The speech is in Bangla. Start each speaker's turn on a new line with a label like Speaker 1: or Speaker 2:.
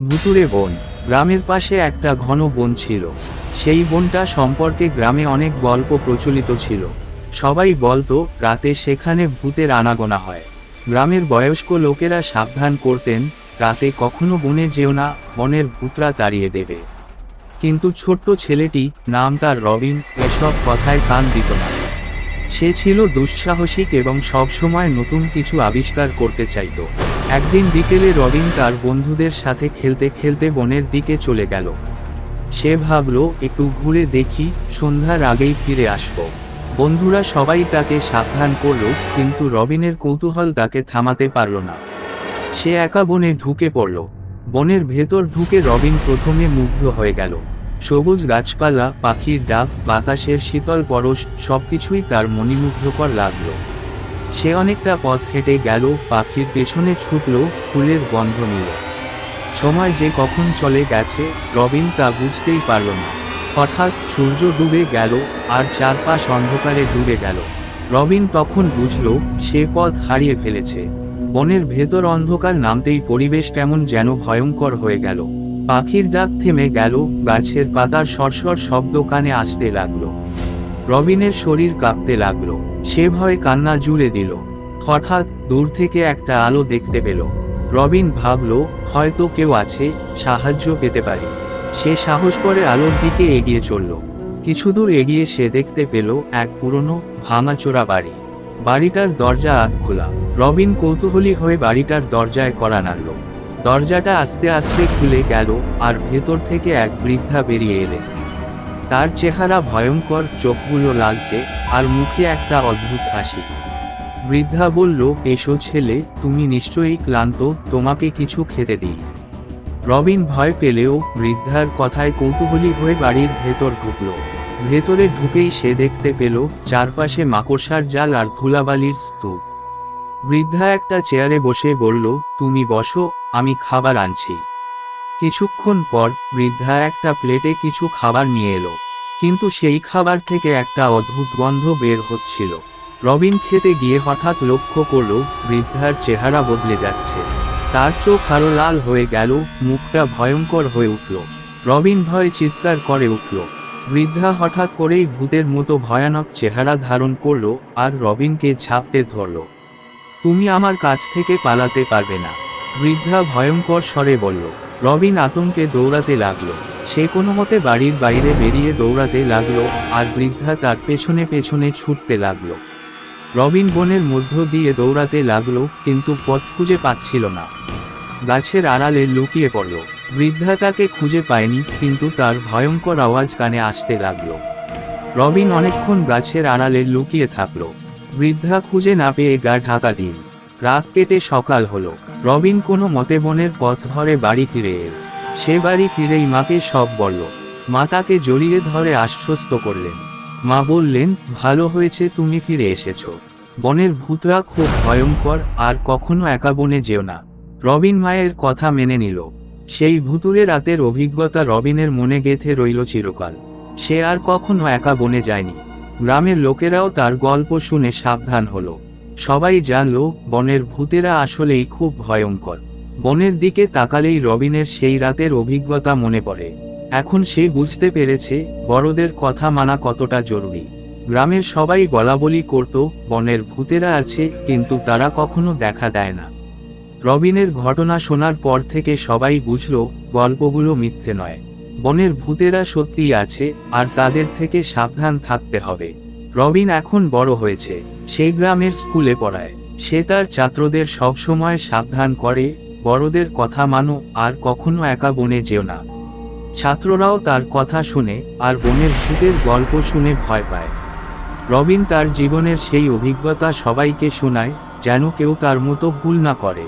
Speaker 1: ভুতুড়ে বন। গ্রামের পাশে একটা ঘন বন ছিল। সেই বনটা সম্পর্কে গ্রামে অনেক গল্প প্রচলিত ছিল। সবাই বলতো রাতে সেখানে ভূতের আনাগোনা হয়। গ্রামের বয়স্ক লোকেরা সাবধান করতেন, রাতে কখনো বনে যেও না, বনের ভূতরা তাড়িয়ে দেবে। কিন্তু ছোট্ট ছেলেটি, নাম তার রবিন, এসব কথায় কান দিত না। সে ছিল দুঃসাহসিক এবং সবসময় নতুন কিছু আবিষ্কার করতে চাইত। একদিন বিকেলে রবিন তার বন্ধুদের সাথে খেলতে খেলতে বনের দিকে চলে গেল। সে ভাবল একটু ঘুরে দেখি, সন্ধ্যার আগেই ফিরে আসব। বন্ধুরা সবাই তাকে সাবধান করল, কিন্তু রবিনের কৌতূহল তাকে থামাতে পারল না। সে একা বনে ঢুকে পড়ল। বনের ভেতর ঢুকে রবিন প্রথমে মুগ্ধ হয়ে গেল। সবুজ গাছপালা, পাখির ডাক, বাতাসের শীতল পরশ, সবকিছুই তার মনোমুগ্ধকর লাগল। সে অনেকটা পথ হেঁটে গেল, পাখির পেছনে ছুটল, ফুলের গন্ধ নিল। সময় যে কখন চলে গেছে রবিন তা বুঝতেই পারল না। হঠাৎ সূর্য ডুবে গেল, আর চারপাশ অন্ধকারে ডুবে গেল। রবিন তখন বুঝল সে পথ হারিয়ে ফেলেছে। বনের ভেতর অন্ধকার নামতেই পরিবেশ কেমন যেন ভয়ঙ্কর হয়ে গেল। পাখির ডাক থেমে গেল, গাছের পাতার সরসর শব্দ কানে আসতে লাগলো। রবিনের শরীর কাঁপতে লাগলো। সে ভয়ে কান্না জুড়ে দিল। হঠাৎ দূর থেকে একটা আলো দেখতে পেল। রবিন ভাবল, হয়তো কেউ আছে, সাহায্য পেতে পারি। সে সাহস করে আলোর দিকে এগিয়ে চলল। কিছু দূর এগিয়ে সে দেখতে পেল এক পুরনো, ভাঙাচোরা বাড়ি। বাড়িটার দরজা আধ খোলা। রবিন কৌতূহলী হয়ে বাড়িটার দরজায় কড়া নাড়ল। দরজাটা আস্তে আস্তে খুলে গেল, আর ভেতর থেকে এক বৃদ্ধা বেরিয়ে এলেন। তার চেহারা ভয়ঙ্কর, চোখগুলো লালচে, আর মুখে একটা অদ্ভুত হাসি। বৃদ্ধা বলল, এসো ছেলে, তুমি নিশ্চয়ই ক্লান্ত, তোমাকে কিছু খেতে দিই। রবিন ভয় পেলেও বৃদ্ধার কথায় কৌতূহলী হয়ে বাড়ির ভেতর ঢুকল। ভেতরে ঢুকেই সে দেখতে পেল চারপাশে মাকড়সার জাল আর ধুলাবালির স্তূপ। বৃদ্ধা একটা চেয়ারে বসে বলল, তুমি বসো, আমি খাবার আনছি। কিছুক্ষণ পর বৃদ্ধা একটা প্লেটে কিছু খাবার নিয়ে এলো, কিন্তু সেই খাবার থেকে একটা অদ্ভুত গন্ধ বের হচ্ছিল। রবিন খেতে গিয়ে হঠাৎ লক্ষ্য করল বৃদ্ধার চেহারা বদলে যাচ্ছে। তার চোখ আরো লাল হয়ে গেল, মুখটা ভয়ঙ্কর হয়ে উঠল। রবিন ভয়ে চিৎকার করে উঠল। বৃদ্ধা হঠাৎ করেই ভূতের মতো ভয়ানক চেহারা ধারণ করল, আর রবিনকে ঝাপটে ধরল। তুমি আমার কাছ থেকে পালাতে পারবে না, বৃদ্ধা ভয়ঙ্কর স্বরে বলল। রবিন আতঙ্কে দৌড়াতে লাগলো। সে কোনো মতে বাড়ির বাইরে বেরিয়ে দৌড়াতে লাগলো, আর বৃদ্ধা তার পেছনে পেছনে ছুটতে লাগলো। রবিন বনের মধ্য দিয়ে দৌড়াতে লাগলো, কিন্তু পথ খুঁজে পাচ্ছিল না। গাছের আড়ালে লুকিয়ে পড়ল। বৃদ্ধা তাকে খুঁজে পায়নি, কিন্তু তার ভয়ঙ্কর আওয়াজ কানে আসতে লাগলো। রবিন অনেকক্ষণ গাছের আড়ালে লুকিয়ে থাকলো। বৃদ্ধা খুঁজে না পেয়ে গা ঢাকা দিল। রাত কেটে সকাল হলো। রবিন কোনো মতে বনের পথ ধরে বাড়ি ফিরে এল। সে বাড়ি ফিরেই মাকে সব বলল। মা তাকে জড়িয়ে ধরে আশ্বস্ত করলেন। মা বললেন, ভালো হয়েছে তুমি ফিরে এসেছো। বনের ভূতরা খুব ভয়ঙ্কর, আর কখনো একা বনে যেও না। রবিন মায়ের কথা মেনে নিল। সেই ভুতুড়ে রাতের অভিজ্ঞতা রবিনের মনে গেঁথে রইল চিরকাল। সে আর কখনো একা বনে যায়নি। গ্রামের লোকেরাও তার গল্প শুনে সাবধান হলো। সবাই জানল বনের ভূতেরা আসলেই খুব ভয়ঙ্কর। বনের দিকে তাকালেই রবিনের সেই রাতের অভিজ্ঞতা মনে পড়ে। এখন সে বুঝতে পেরেছে বড়দের কথা মানা কতটা জরুরি। গ্রামের সবাই বলাবলি করত, বনের ভূতেরা আছে, কিন্তু তারা কখনো দেখা দেয় না। রবিনের ঘটনা শোনার পর থেকে সবাই বুঝল গল্পগুলো মিথ্যে নয়। বনের ভূতেরা সত্যিই আছে, আর তাদের থেকে সাবধান থাকতে হবে। রবিন এখন বড় হয়েছে। সে গ্রামের স্কুলে পড়ায়। সে তার ছাত্রদের সবসময় সাবধান করে, বড়দের কথা মানো, আর কখনো একা বনে যেও না। ছাত্ররাও তার কথা শুনে, আর বনের ভূতের গল্প শুনে ভয় পায়। রবিন তার জীবনের সেই অভিজ্ঞতা সবাইকে শোনায়, যেন কেউ তার মতো ভুল না করে।